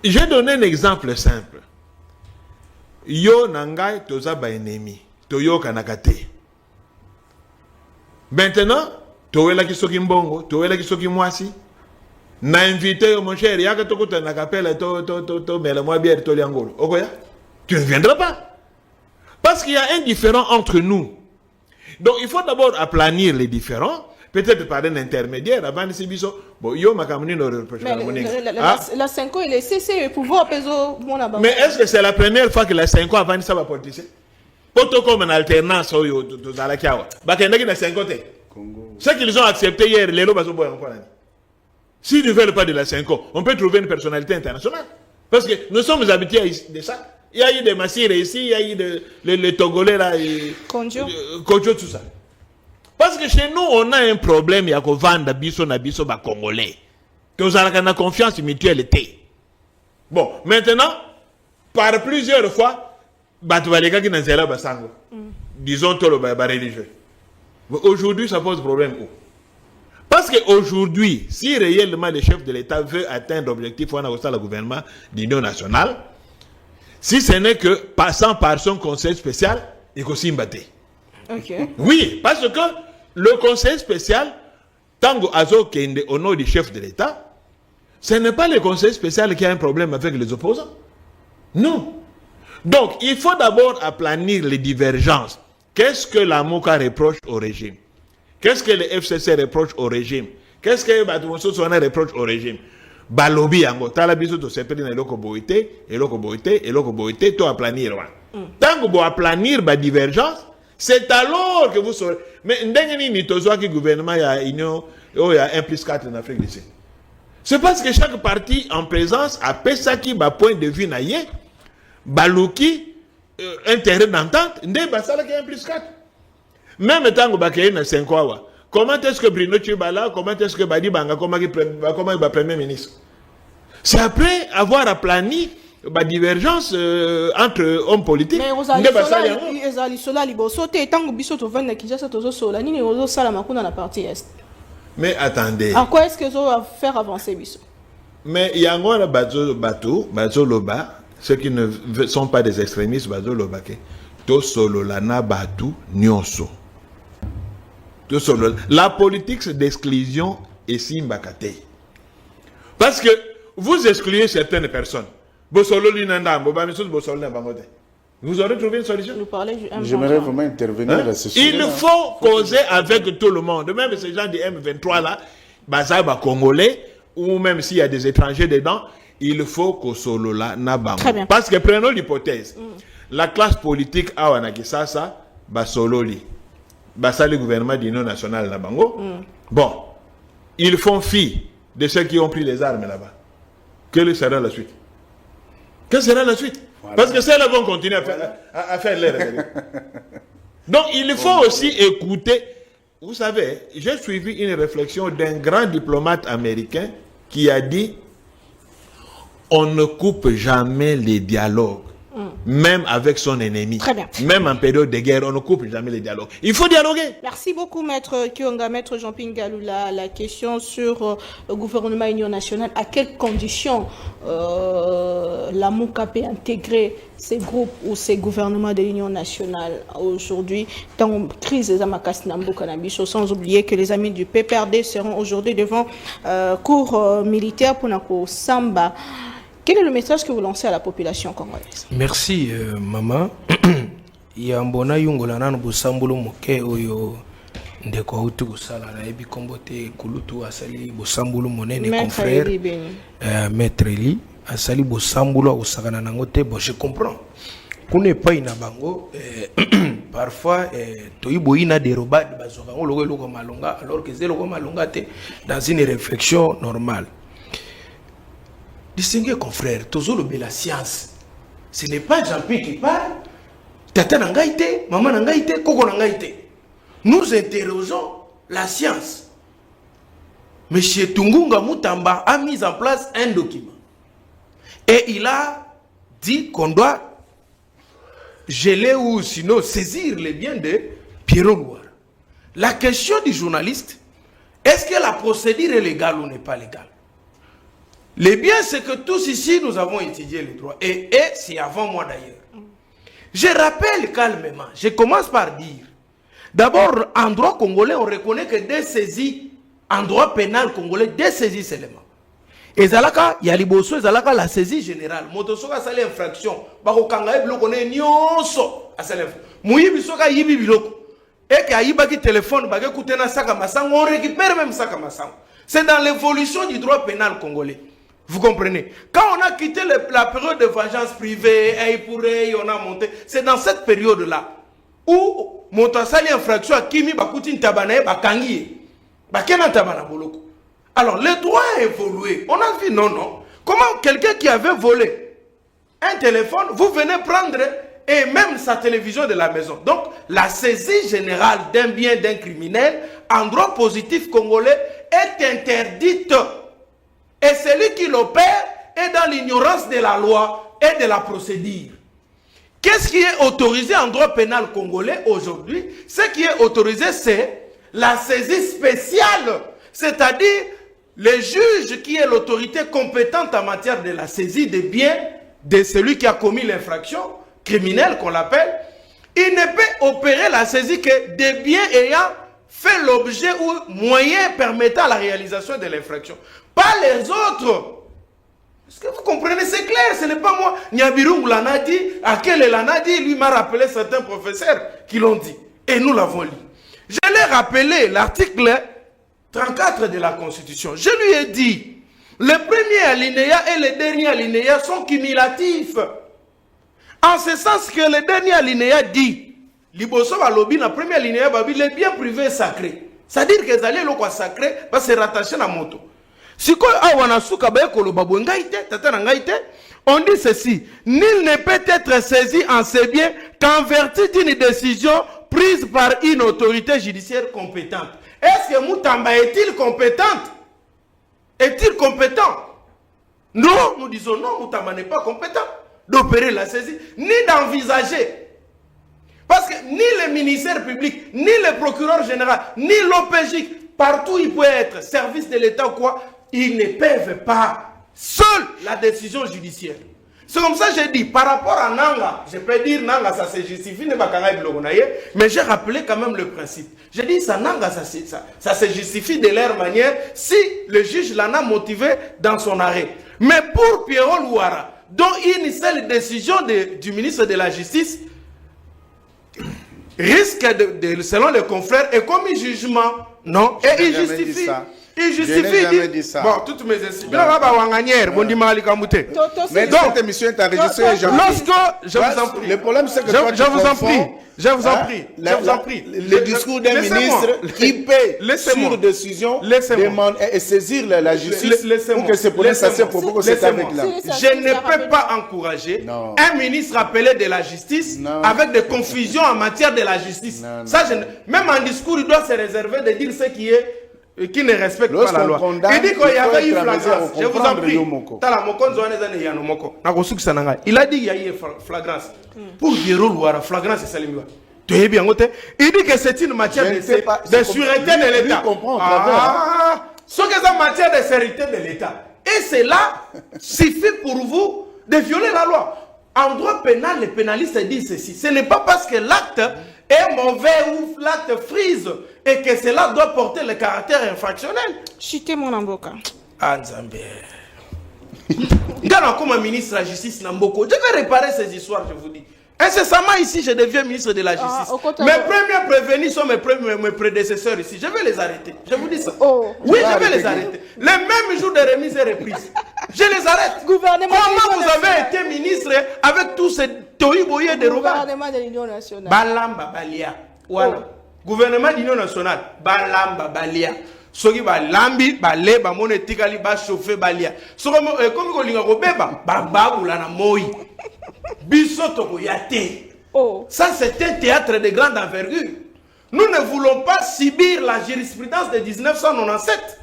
J'ai donné un exemple simple. Yo nangai toza ba ennemi. Toyo kanakate. Maintenant, toela ki soki mbongo, toela ki soki mwasi. Na invité mon cher, yaka toko ta nakapela to mais la moi bière to liangolo. Okoya? Tu ne viendras pas. Parce qu'il y a un différent entre nous. Donc il faut d'abord aplanir les différends. Peut-être par un intermédiaire avant de se dire bon yo makamuni no reproche la 5 ans il est cessé pouvoir peso mon abandon. Mais est-ce que c'est la première fois que la 5 ans avant ça va politicien poto comme en alternance yo to zala kiawa ba kendaki na 5 ans ce qu'ils ont accepté hier les loba zo boya encore s'ils ne veulent pas de la 5 ans on peut trouver une personnalité internationale parce que nous sommes habitués de ça. Il y a eu des Massires ici, il y a eu les Togolais là Konjo tout ça. Parce que chez nous, on a un problème, il y a qu'on vend biso na biso ba Congolais. Nous avons confiance mutuelle. Bon, maintenant, par plusieurs fois, disons tout le religieux. Aujourd'hui, ça pose problème où? Parce qu'aujourd'hui, si réellement le chef de l'État veut atteindre l'objectif au gouvernement d'union nationale, si ce n'est que passant par son conseil spécial, il faut aussi battre. Okay. Oui, parce que le conseil spécial, Tango Azo Kende, au nom du chef de l'État, ce n'est pas le conseil spécial qui a un problème avec les opposants. Non. Donc, il faut d'abord aplanir les divergences. Qu'est-ce que la MOCA reproche au régime? Qu'est-ce que le FCC reproche au régime? Qu'est-ce que Batoumoso Sona reproche au régime? Balobi yango, talabiso to sepeli na eloko boité, to aplanir. Tango bo aplanir ba divergence, c'est alors que vous saurez. Mais ndengeni ni tozoa ki gouvernement ya union, il y a 1+4 en Afrique du Sud. C'est parce que chaque parti en présence a pesaki ba point de vue na ye, baluki intérêt d'entente, nde basala ki 1+4. Même tango bakeye na 5 ans. Comment est-ce que Bruno Tchibala, comment est-ce que Badi Banga, comment il va Premier ministre? C'est après avoir aplani la divergence entre hommes politiques. Mais mais attendez. À quoi est-ce que ça va faire avancer Bisso? Mais il y a encore Bazo Loba, ceux qui ne sont pas des extrémistes, Bazo Loba, to solo lana batu nyonso. La politique d'exclusion est simbakate. Parce que vous excluez certaines personnes. Vous aurez trouvé une solution? J'aimerais vraiment intervenir à ce sujet. Il faut causer avec tout le monde. Même ces gens du M23 là, Bazaba Congolais, ou même s'il y a des étrangers dedans, il faut que solo là n'abam. Parce que prenons l'hypothèse. La classe politique a Wanakisasa, Basololi. Bassa le gouvernement d'union nationale là bango. Bon, ils font fi de ceux qui ont pris les armes là-bas. Quelle sera la suite? Quelle sera la suite? Voilà. Parce que celles-là vont continuer à faire l'air. Donc il faut aussi écouter. Vous savez, j'ai suivi une réflexion d'un grand diplomate américain qui a dit on ne coupe jamais les dialogues. Même avec son ennemi. Très bien. Même en période de guerre, on ne coupe jamais les dialogues. Il faut dialoguer. Merci beaucoup, Maître Kionga, Maître Jean-Pierre Galula. La question sur le gouvernement Union nationale, à quelles conditions la MOCA peut intégrer ces groupes ou ces gouvernements de l'Union nationale aujourd'hui dans une crise des Amakas Nambo Cannabis, sans oublier que les amis du PPRD seront aujourd'hui devant cours militaire pour Nako Samba. Quel est le message que vous lancez à la population congolaise? Merci, maman. Il y a un bon ayungola nan bosambulu moke oyo ndeko hutu kusala na ebi kombote kulutu asali bosambulu monene confrère Maître Eli asali bosambulu akusakana nango te. Bon, je comprends. Kune pas ina bango parfois toyibo ina dérobade bazoka ngolo loko malonga alors que c'est loko malonga te dans une réflexion normale. Distinguez confrère, toujours la science. Ce n'est pas Jean-Pierre qui parle. Tata n'angaïté, maman n'angaïté, koko n'angaïté. Nous interrogeons la science. Monsieur Tungunga Mutamba a mis en place un document. Et il a dit qu'on doit geler ou sinon saisir les biens de Pierrot Loire. La question du journaliste, est-ce que la procédure est légale ou n'est pas légale? Le bien, c'est que tous ici, nous avons étudié le droit. Et c'est avant moi d'ailleurs. Je rappelle calmement, je commence par dire, d'abord, en droit congolais, on reconnaît que des saisies, en droit pénal congolais, des saisies seulement. Et Zalaka, il y a liboso, Zalaka, la saisie générale. Motosoka sali infraction. Bako kangaye biloko ne nyonso. Asale. Mouyibi soka yibi biloko. Et que ayiba ki téléphone, bagé koutena saka masang, on récupère même saka masang. C'est dans l'évolution du droit pénal congolais. Vous comprenez? Quand on a quitté la période de vengeance privée, on a monté, c'est dans cette période-là où Montosali infraction a kimi bakuti ntabanaye bakangi. Bakena tabana boloko. Alors, le droit a évolué. On a vu, non. Comment quelqu'un qui avait volé un téléphone, vous venez prendre et même sa télévision de la maison. Donc, la saisie générale d'un bien d'un criminel, en droit positif congolais, est interdite. Et celui qui l'opère est dans l'ignorance de la loi et de la procédure. Qu'est-ce qui est autorisé en droit pénal congolais aujourd'hui? Ce qui est autorisé, c'est la saisie spéciale. C'est-à-dire, le juge qui est l'autorité compétente en matière de la saisie des biens de celui qui a commis l'infraction criminelle qu'on l'appelle, il ne peut opérer la saisie que des biens ayant fait l'objet ou moyen permettant la réalisation de l'infraction. Pas les autres. Est-ce que vous comprenez? C'est clair, ce n'est pas moi. Nyabirung l'en dit, Akele l'en a dit, lui m'a rappelé certains professeurs qui l'ont dit. Et nous l'avons lu. Je l'ai rappelé, l'article 34 de la Constitution. Je lui ai dit, le premier alinéa et le dernier alinéa sont cumulatifs. En ce sens que le dernier alinéa dit, Liboso va lobby, le premier alinéa va dire, les biens privés sacrés. C'est-à-dire que les alliés locaux sacrés va se rattacher à la moto. Si on dit ceci, nul ne peut être saisi en ses biens qu'en vertu d'une décision prise par une autorité judiciaire compétente. Est-ce que Moutamba est-il compétente? Est-il compétent? Non, nous disons non, Moutamba n'est pas compétent d'opérer la saisie, ni d'envisager. Parce que ni le ministère public, ni le procureur général, ni l'OPJ, partout il peut être, service de l'État ou quoi, ils ne peuvent pas, seule la décision judiciaire. C'est comme ça que j'ai dit, par rapport à Nanga, je peux dire Nanga, ça se justifie, mais j'ai rappelé quand même le principe. J'ai dit, ça Nanga, ça se justifie de leur manière si le juge l'en a motivé dans son arrêt. Mais pour Pierrot Louara, dont une seule décision du ministre de la Justice risque, selon les confrères, est commis jugement, non, et il justifie. Il justifie. Je n'ai dit ça. Bon, toutes mes excuses. Mais donc, cette émission est enregistrée. Lorsque, je vous en prie. Le problème, c'est que je vous en prie. Le discours d'un ministre qui paie sur décision et saisir la justice pour que ce problème s'assure pour que c'est avec là. Je ne peux pas encourager un ministre appelé de la justice avec des confusions en matière de la justice. Ça, même en discours, il doit se réserver de dire ce qui est qui ne respecte pas la loi. Il dit qu'il y avait eu flagrance. Je vous en prie. Il a dit qu'il y a eu flagrance. Pour dire flagrance, c'est ça. Il dit que c'est une matière de sûreté de l'État. Ce que c'est une matière de sécurité de l'État. Et cela suffit pour vous de violer la loi. En droit pénal, les pénalistes disent ceci. Ce n'est pas parce que l'acte est mauvais ou l'acte frise et que cela doit porter le caractère infractionnel. Chutez mon avocat. Ah, Nzambe. Comme ministre de la Justice, Namboko, je vais réparer ces histoires, je vous dis. Incessamment ici, je deviens ministre de la Justice. Mes premiers prévenus sont mes prédécesseurs ici. Je vais les arrêter. Je vous dis ça. Oui, je vais les arrêter. Les mêmes jours de remise et reprise. Je les arrête. Comment vous avez été ministre avec tous ces tohiboyés de Roba? Gouvernement de l'Union nationale. Balamba Balia. Voilà. Gouvernement de l'Union nationale. Balamba Balia. Soki ba lambi ba le ba monetikali ba chauffer balia. Soki comme ko linga ko beba ba babula na moi. Bisoto ko yate. Ça c'est un théâtre de grande envergure. Nous ne voulons pas subir la jurisprudence de 1997.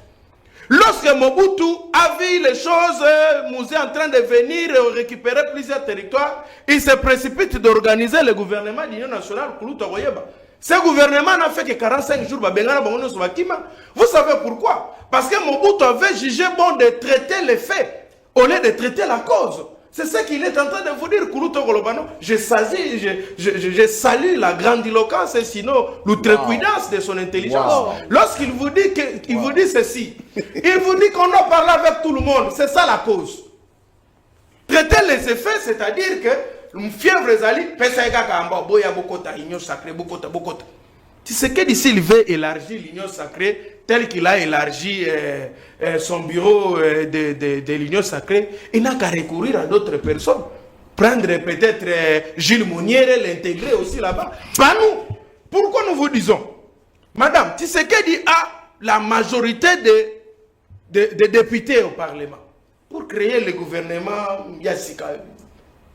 Lorsque Mobutu a vu les choses, Mouzé en train de venir récupérer plusieurs territoires, il se précipite d'organiser le gouvernement de l'Union nationale. Ce gouvernement n'a fait que 45 jours. Vous savez pourquoi? Parce que Mobutu avait jugé bon de traiter les faits au lieu de traiter la cause. C'est ce qu'il est en train de vous dire, Koulouto Golobano. Je salue la grandiloquence et sinon l'outrecuidance de son intelligence. Lorsqu'il vous dit vous dit ceci, il vous dit qu'on doit parler avec tout le monde. C'est ça la cause. Traiter les effets, c'est-à-dire que le fièvre zali, Pesaïga Kamba, Boya Bokota, l'union sacrée, Bokota. Tu sais que d'ici il veut élargir l'union sacrée tel qu'il a élargi son bureau de l'union sacrée, il n'a qu'à recourir à d'autres personnes. Prendre peut-être Gilles Mounière, l'intégrer aussi là-bas. Pas nous. Pourquoi nous vous disons, Madame, tu sais que dit la majorité des députés au Parlement pour créer le gouvernement Yassika.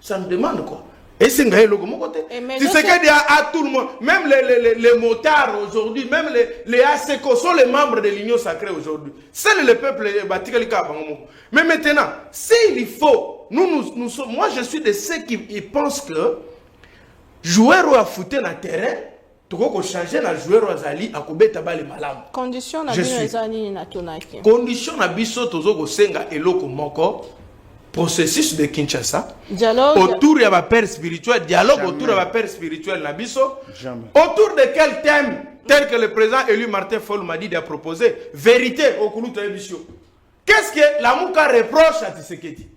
Ça me demande quoi? Et c'est un logo mon côté. Tu sais qu'il y a tout le monde, même les motards aujourd'hui, même les ASECO sont les membres de l'Union sacrée aujourd'hui. C'est le peuple mais maintenant, s'il faut, nous sommes, moi je suis de ceux qui pensent que jouer au foot dans le terrain, tu peux changer na joueur au Zali à Kobeta bale malam. Condition na bino ezani na tonaki. Condition na biso tozo senga eloko moko. Processus de Kinshasa. Dialogue. Autour de la père spirituel, dialogue autour de la père spirituel na biso. Autour de quel thème, tel que le président élu Martin Fayulu m'a dit de proposer, vérité au Koulouta émission. Qu'est-ce que la Mouka reproche à Tshisekedi?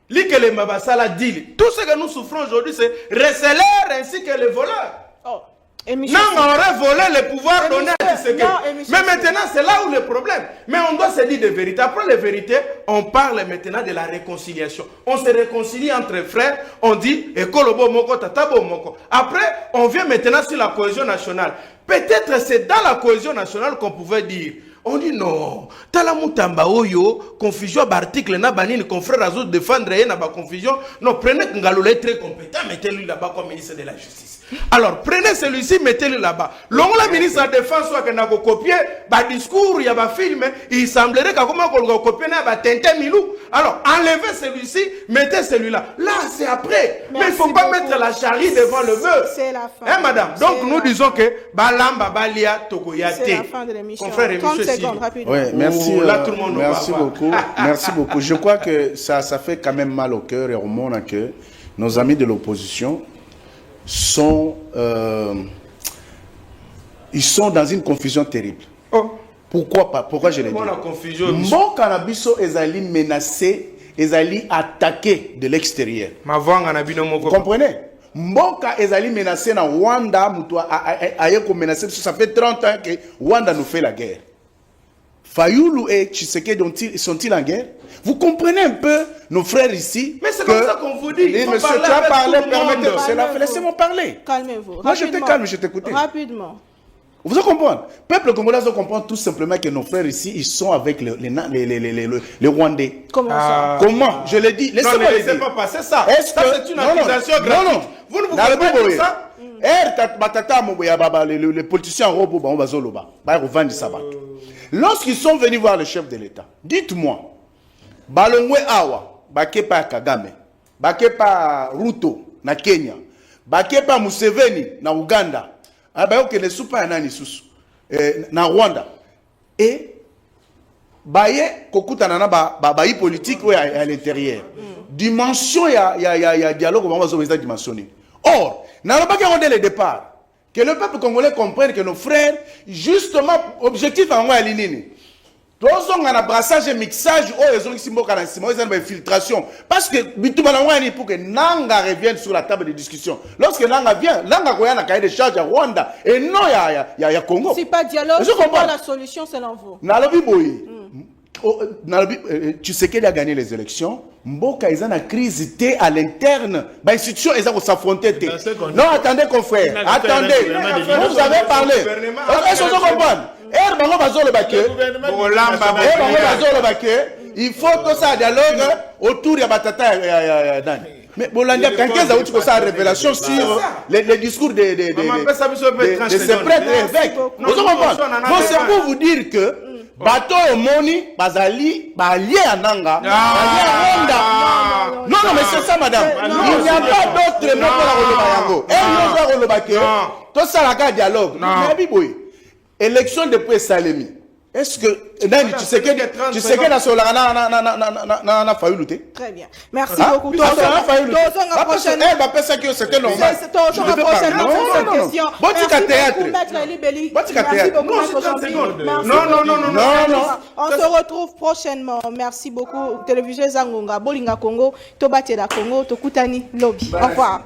Li que les Mabasala dit, tout ce que nous souffrons aujourd'hui, c'est receleurs ainsi que les voleurs. Oh. Non, on aurait volé le pouvoir donné à Tshisekedi. Mais maintenant, c'est là où le problème. Mais on doit se dire de vérité. Après la vérité, on parle maintenant de la réconciliation. On se réconcilie entre frères. On dit, Ekolobo Moko, Tatabo Moko. Après, on vient maintenant sur la cohésion nationale. Peut-être c'est dans la cohésion nationale qu'on pouvait dire. On dit non. Talamutamba Oyo, confusion d'articles, n'a banni, confrère Azou défendre et n'a pas confusion. Non, prenez Ngaloula est très compétent, mettez-lui là-bas comme ministre de la Justice. Alors, prenez celui-ci, mettez-le là-bas. L'on la ministre de la Défense, soit qu'on a copié, bah discours, il y a un film, il semblerait qu'on a copié, il y a Tintin Milou. Alors, enlevez celui-ci, mettez celui-là. Là, c'est après. Mais il ne faut pas mettre la charrie devant le bœuf. C'est la fin. Hein, madame? Donc, nous disons que Balam, Babalia, Togoyate. C'est la fin de l'émission. Confrère, 30 secondes, rapidement. Oui, merci. Là, tout le monde merci beaucoup. Merci beaucoup. Je crois que ça fait quand même mal au cœur et au monde que nos amis de l'opposition sont ils sont dans une confusion terrible. Oh. Pourquoi pas? Pourquoi je l'ai dit? Mon cannabis ezali menacé, ezali attaqué de l'extérieur. Vous comprenez? Mboka ezali menacé na Rwanda, mutua ayeko menacé, ça fait 30 ans que Rwanda nous fait la guerre. Fayulu et Tshisekedi sont-ils en guerre? Vous comprenez un peu nos frères ici? Mais c'est comme ça qu'on vous dit. Monsieur, tu as parlé, permettez-moi. Laissez-moi parler. Calmez-vous. Moi, je te calme, je t'écoute. Rapidement. Vous allez comprendre. Le peuple congolais doit comprendre tout simplement que nos frères ici, ils sont avec les Rwandais. Comment ça? Comment? Je l'ai dit. Laissez-moi le dire. Laissez pas passer ça. Est-ce que c'est une accusation gratuite? Non. Vous ne vous pouvez pas dire ça? Les politiciens en robe, on va zoloba. Lorsqu'ils sont venus voir le chef de l'État, dites-moi, Balongwe Awa, Bakepa Kagame, Bakepa Ruto, na Kenya, Bakepa Museveni, na Uganda, Abayoke ne soupa nani susu, na Rwanda, et Baye Kokutana na bayi politique à l'intérieur. Dimension, il y a dialogue, on va se dimensionner. Or, n'a pas qu'à le départ. Que le peuple congolais comprenne que nos frères, justement, objectif en moi à l'inini. Tous on a un brassage et mixage, ils ont une infiltration. Parce que, pour que Nanga revienne sur la table de discussion. Lorsque Nanga vient, Nanga a un cahier de charge à Rwanda. Et non, il y a Congo. Si pas dialogue, c'est pas la solution selon vous. Tu sais qu'il a gagné les élections. Mboka ils ont une crise à l'interne. Les institutions ils ont s'affronter. Non, attendez confrère. Attendez. Vous avez parlé. Est-ce que vous comprenez? Il faut que ça dialogue autour de Batata. Mais Bolanda, quand ils ont eu sa révélation sur les discours de ces prêtres évêques. Vous comprenez? Donc c'est pour vous dire que bateau Moni, Bazali, Balié Ananga, Balié Rwanda. Non, mais c'est ça, madame. Il n'y a pas d'autre mot pour la Rolobayango. Tout ça, la dialogue. Mais élection depuis Salemi. Est-ce que Nani, tu sais que na sola na failli lutter? Très bien. Merci beaucoup. Bah personne que c'était normal. C'est la prochaine question. Merci beaucoup, Maître Jean-Pierre. Non. On se retrouve prochainement. Merci beaucoup. Télévision Zangonga, Bolinga Congo, Tobatela Congo, Tokutani Lobby. Au revoir.